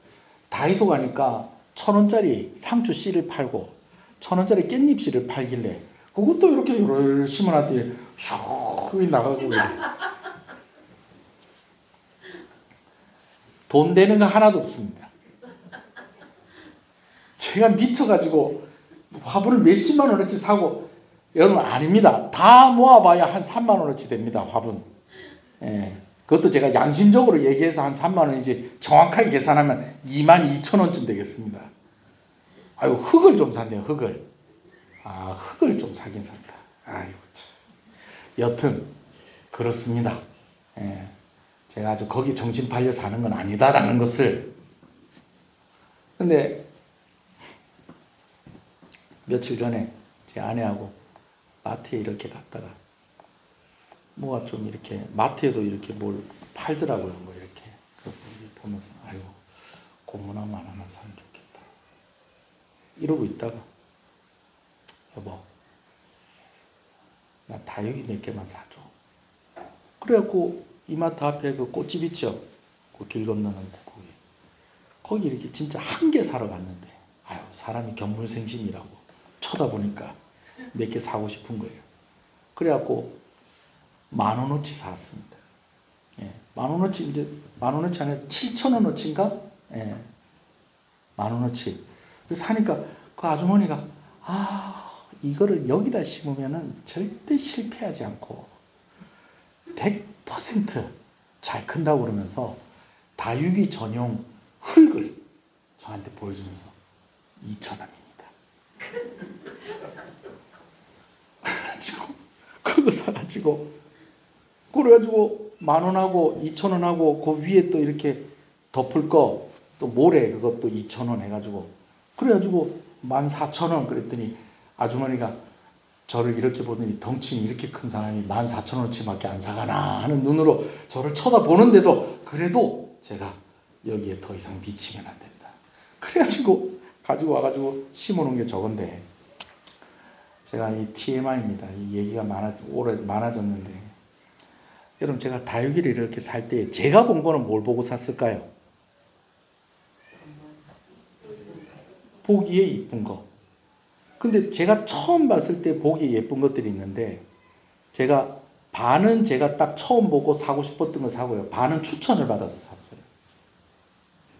다이소 가니까 1,000원짜리 상추 씨를 팔고 1,000원짜리 깻잎 씨를 팔길래 그것도 이렇게 심어놨더니 슉 나가고 그래. 돈 되는 거 하나도 없습니다. 제가 미쳐가지고 화분을 몇십만 원어치 사고 여러분 아닙니다. 다 모아봐야 한 3만 원어치 됩니다. 화분. 예. 그것도 제가 양심적으로 얘기해서 한 3만 원이지 정확하게 계산하면 22,000원쯤 되겠습니다. 흙을 좀 샀네요. 흙을. 흙을 좀 사긴 샀다. 참. 여튼 그렇습니다. 예. 제가 아주 거기 정신 팔려 사는 건 아니다라는 것을. 근데 며칠 전에 제 아내하고 마트에 이렇게 갔다가 뭐가 좀 이렇게 마트에도 이렇게 뭘 팔더라고요. 뭐 이렇게. 그래서 보면서 고무나무 하나만 사면 좋겠다. 이러고 있다가 여보 나 다육이 몇 개만 사줘. 그래갖고 이마트 앞에 그 꽃집 있죠. 그 길 건너는 거기 이렇게 진짜 한 개 사러 갔는데 사람이 견물생심이라고 쳐다보니까 몇 개 사고 싶은 거예요. 그래갖고 10,000원어치 사왔습니다. 예, 10,000원어치 이제 10,000원어치 아니라 7,000원어치인가? 예, 10,000원어치. 사니까 그 아주머니가 이거를 여기다 심으면은 절대 실패하지 않고 100% 잘 큰다고 그러면서 다육이 전용 흙을 저한테 보여주면서 2,000원입니다. 그거 사가지고 그래가지고 10,000원하고 2,000원하고 그 위에 또 이렇게 덮을 거 또 모래 그것도 2,000원 해가지고 그래가지고 14,000원 그랬더니 아주머니가 저를 이렇게 보더니 덩치는 이렇게 큰 사람이 14,000원어치밖에 안 사가나 하는 눈으로 저를 쳐다보는데도 그래도 제가 여기에 더 이상 미치면 안 된다. 그래가지고 가지고 와가지고 심어놓은 게 저건데, 제가 이 TMI입니다. 이 얘기가 오래 많아졌는데, 여러분 제가 다육이를 이렇게 살 때 제가 본 거는 뭘 보고 샀을까요? 보기에 이쁜 거. 근데 제가 처음 봤을 때 보기에 예쁜 것들이 있는데, 제가 반은 제가 딱 처음 보고 사고 싶었던 거 사고요. 반은 추천을 받아서 샀어요.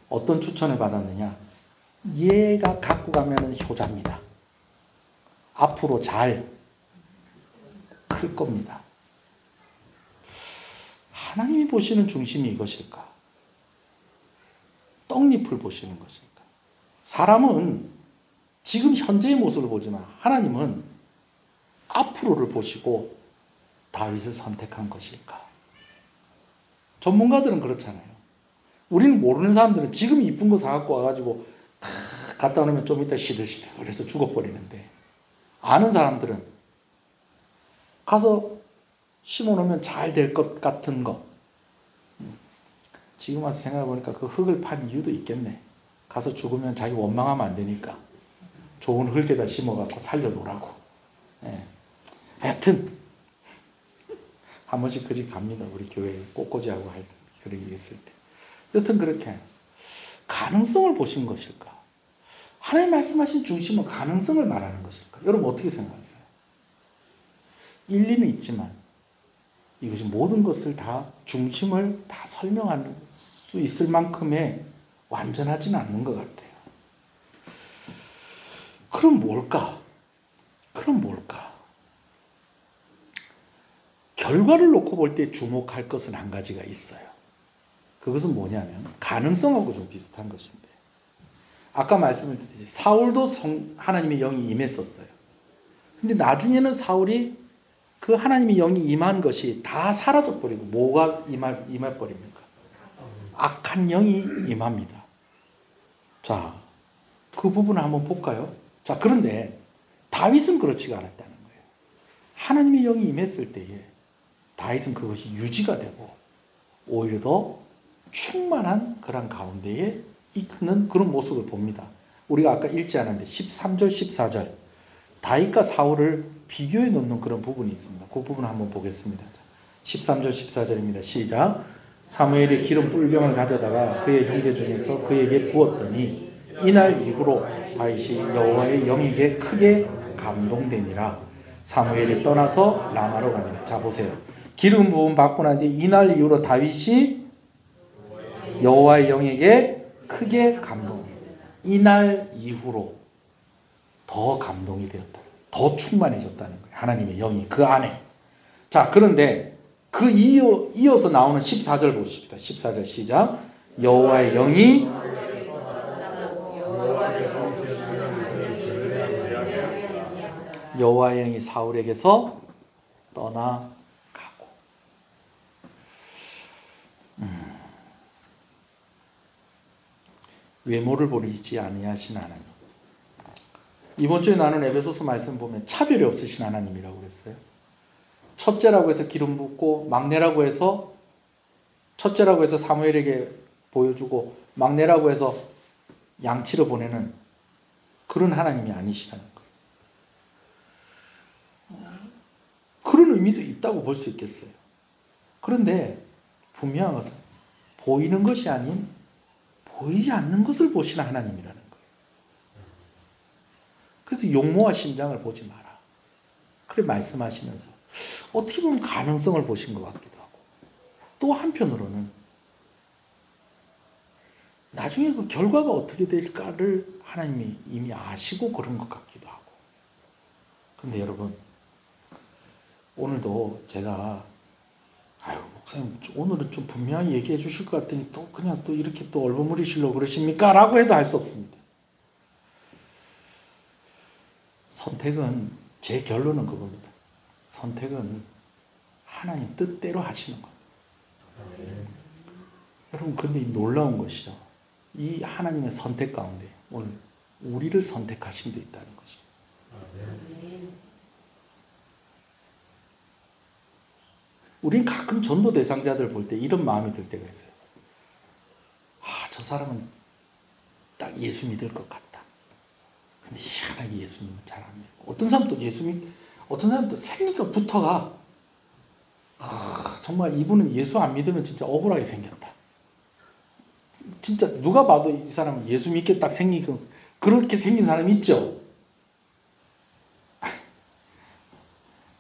어떤 추천을 받았느냐? 얘가 갖고 가면은 효자입니다. 앞으로 잘 클 겁니다. 하나님이 보시는 중심이 이것일까? 떡잎을 보시는 것일까? 사람은 지금 현재의 모습을 보지만 하나님은 앞으로를 보시고 다윗을 선택한 것일까? 전문가들은 그렇잖아요. 우리는 모르는 사람들은 지금 이쁜 거 사갖고 와가지고 갖다 놓으면 좀 이따 시들시들 그래서 죽어버리는데, 아는 사람들은 가서 심어놓으면 잘 될 것 같은 거, 지금 와서 생각해보니까 그 흙을 판 이유도 있겠네. 가서 죽으면 자기 원망하면 안 되니까 좋은 흙에다 심어갖고 살려놓으라고. 예. 하여튼 한 번씩 그 집 갑니다. 우리 교회에 꽃꽂이하고 할 그런 게 있을 때. 여튼 그렇게 가능성을 보신 것일까? 하나님 말씀하신 중심은 가능성을 말하는 것일까? 여러분 어떻게 생각하세요? 일리는 있지만 이것이 모든 것을 다 중심을 다 설명할 수 있을 만큼의 완전하지는 않는 것 같아요. 그럼 뭘까? 결과를 놓고 볼 때 주목할 것은 한 가지가 있어요. 그것은 뭐냐면 가능성하고 좀 비슷한 것인데, 아까 말씀드렸듯이 사울도 하나님의 영이 임했었어요. 근데 나중에는 사울이 그 하나님의 영이 임한 것이 다 사라져버리고, 뭐가 임해버립니까? 악한 영이 임합니다. 자, 그 부분을 한번 볼까요? 자, 그런데 다윗은 그렇지가 않았다는 거예요. 하나님의 영이 임했을 때에 다윗은 그것이 유지가 되고 오히려 더 충만한 그런 가운데에 있는 그런 모습을 봅니다. 우리가 아까 읽지 않았는데 13절 14절 다윗과 사울을 비교해 놓는 그런 부분이 있습니다. 그 부분을 한번 보겠습니다. 13절 14절입니다. 시작. 사무엘이 기름 뿔병을 가져다가 그의 형제 중에서 그에게 부었더니 이날 이후로 다윗이 여호와의 영에게 크게 감동되니라. 사무엘이 떠나서 라마로 가니라. 자, 보세요. 기름 부음 받고 난 뒤 이날 이후로 다윗이 여호와의 영에게 크게 감동. 이날 이후로 더 감동이 되었다. 더 충만해졌다는 거예요. 하나님의 영이 그 안에. 자, 그런데 그 이어서 나오는 14절 보십시다. 14절 시작. 여호와의 영이 사울에게서 떠나가고. 외모를 보이지 아니하신 하나님. 이번 주에 나눈 에베소서 말씀 보면 차별이 없으신 하나님이라고 그랬어요. 첫째라고 해서 기름 붓고, 막내라고 해서 사무엘에게 보여주고, 막내라고 해서 양치러 보내는 그런 하나님이 아니시라는 거예요. 그런 의미도 있다고 볼 수 있겠어요. 그런데 분명한 것은 보이는 것이 아닌 보이지 않는 것을 보시는 하나님이라는 거예요. 그래서 용모와 심장을 보지 마라. 그렇게 말씀하시면서 어떻게 보면 가능성을 보신 것 같기도 하고, 또 한편으로는 나중에 그 결과가 어떻게 될까를 하나님이 이미 아시고 그런 것 같기도 하고. 근데 여러분, 오늘도 제가 목사님 오늘은 좀 분명히 얘기해 주실 것 같더니 또 그냥 또 이렇게 또 얼버무리시려고 그러십니까? 라고 해도 할 수 없습니다. 선택은, 제 결론은 그겁니다. 선택은 하나님 뜻대로 하시는 겁니다. 여러분, 근데 이 놀라운 것이요, 이 하나님의 선택 가운데 오늘 우리를 선택하심도 있다는 것입니다. 우린 가끔 전도 대상자들 볼 때 이런 마음이 들 때가 있어요. 저 사람은 딱 예수 믿을 것 같다. 근데 희한하게 예수 믿으면 잘 안 믿고, 어떤 사람은 또 생기가 붙어가, 정말 이분은 예수 안 믿으면 진짜 억울하게 생겼다. 진짜 누가 봐도 이 사람은 예수 믿게 딱 생기고, 그렇게 생긴 사람 있죠?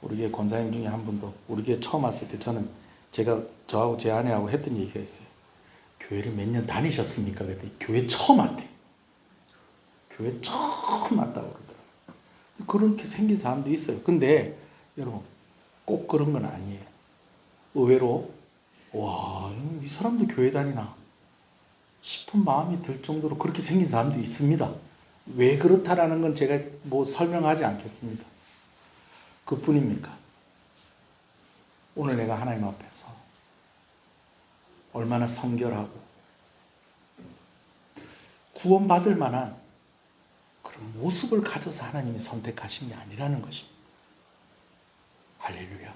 우리 교회 권사님 중에 한 분도, 우리 교회 처음 왔을 때 저하고 제 아내하고 했던 얘기가 있어요. 교회를 몇 년 다니셨습니까? 그랬더니 교회 처음 왔대. 교회 처음 왔다고 그러더라고요. 그렇게 생긴 사람도 있어요. 근데 여러분, 꼭 그런 건 아니에요. 의외로 이 사람도 교회 다니나 싶은 마음이 들 정도로 그렇게 생긴 사람도 있습니다. 왜 그렇다라는 건 제가 설명하지 않겠습니다. 그뿐입니까? 오늘 내가 하나님 앞에서 얼마나 성결하고 구원받을 만한 그런 모습을 가져서 하나님이 선택하신 게 아니라는 것입니다. 할렐루야.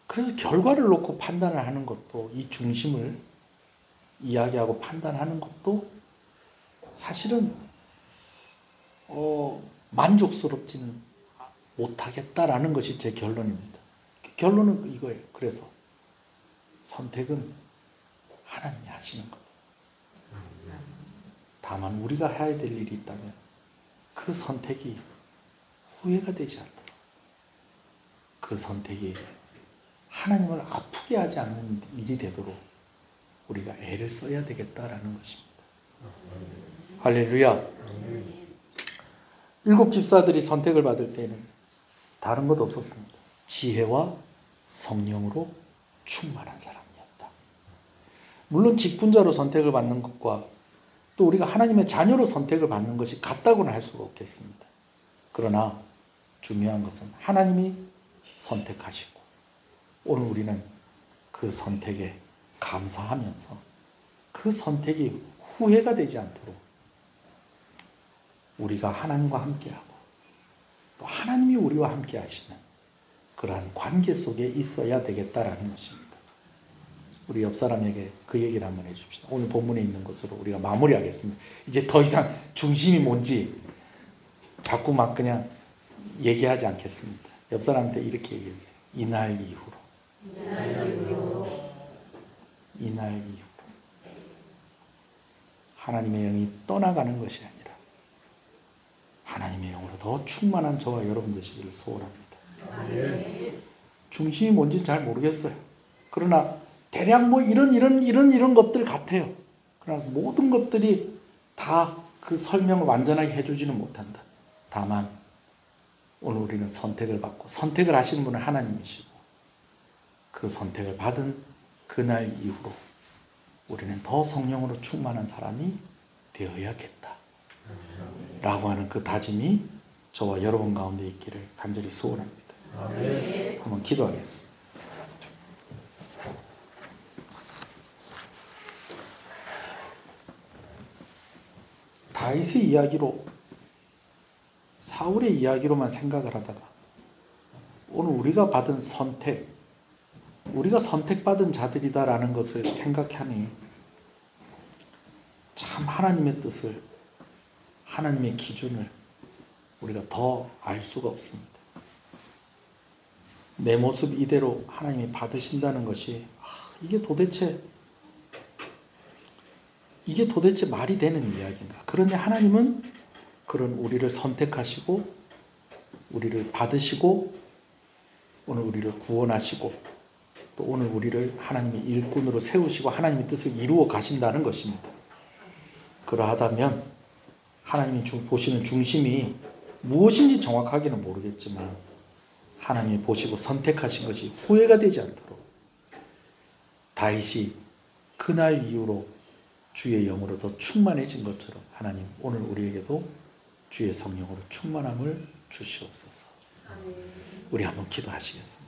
그래서 결과를 놓고 판단을 하는 것도, 이 중심을 이야기하고 판단하는 것도 사실은 만족스럽지는 못하겠다라는 것이 제 결론입니다. 결론은 이거예요. 그래서 선택은 하나님이 하시는 것. 다만 우리가 해야 될 일이 있다면 그 선택이 후회가 되지 않도록, 그 선택이 하나님을 아프게 하지 않는 일이 되도록 우리가 애를 써야 되겠다라는 것입니다. 할렐루야. 7 집사들이 선택을 받을 때는 다른 것 없었습니다. 지혜와 성령으로 충만한 사람이었다. 물론 직분자로 선택을 받는 것과 또 우리가 하나님의 자녀로 선택을 받는 것이 같다고는 할 수가 없겠습니다. 그러나 중요한 것은 하나님이 선택하시고, 오늘 우리는 그 선택에 감사하면서 그 선택이 후회가 되지 않도록 우리가 하나님과 함께하고 또 하나님이 우리와 함께 하시는 그러한 관계 속에 있어야 되겠다라는 것입니다. 우리 옆 사람에게 그 얘기를 한번 해줍시다. 오늘 본문에 있는 것으로 우리가 마무리하겠습니다. 이제 더 이상 중심이 뭔지 자꾸 막 그냥 얘기하지 않겠습니다. 옆 사람한테 이렇게 얘기해 주세요. 이날 이후로. 하나님의 영이 떠나가는 것이 아니라 하나님의 영으로 더 충만한 저와 여러분 되시기를 소원합니다. 중심이 뭔지는 잘 모르겠어요. 그러나 대략 이런 것들 같아요. 그러나 모든 것들이 다 그 설명을 완전하게 해주지는 못한다. 다만 오늘 우리는 선택을 받고, 선택을 하시는 분은 하나님이시고, 그 선택을 받은 그날 이후로 우리는 더 성령으로 충만한 사람이 되어야겠다 라고 하는 그 다짐이 저와 여러분 가운데 있기를 간절히 소원합니다. 한번 기도하겠습니다. 다윗의 이야기로, 사울의 이야기로만 생각을 하다가 오늘 우리가 받은 선택, 우리가 선택받은 자들이다라는 것을 생각하니 참 하나님의 뜻을, 하나님의 기준을 우리가 더 알 수가 없습니다. 내 모습 이대로 하나님이 받으신다는 것이 이게 도대체 말이 되는 이야기인가? 그런데 하나님은 그런 우리를 선택하시고 우리를 받으시고 오늘 우리를 구원하시고 또 오늘 우리를 하나님의 일꾼으로 세우시고 하나님의 뜻을 이루어 가신다는 것입니다. 그러하다면 하나님이 보시는 중심이 무엇인지 정확하게는 모르겠지만 하나님이 보시고 선택하신 것이 후회가 되지 않도록 다윗이 그날 이후로 주의 영으로 더 충만해진 것처럼 하나님 오늘 우리에게도 주의 성령으로 충만함을 주시옵소서. 우리 한번 기도하시겠습니다.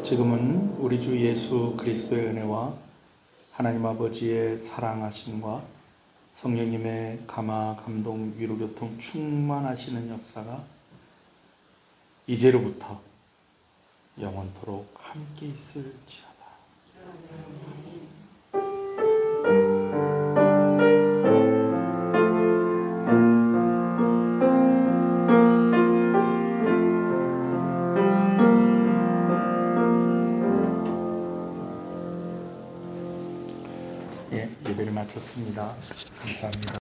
지금은 우리 주 예수 그리스도의 은혜와 하나님 아버지의 사랑하심과 성령님의 감화, 감동, 위로, 교통 충만하시는 역사가 이제로부터 영원토록 함께 있을지어다. 예배를 마쳤습니다. 감사합니다.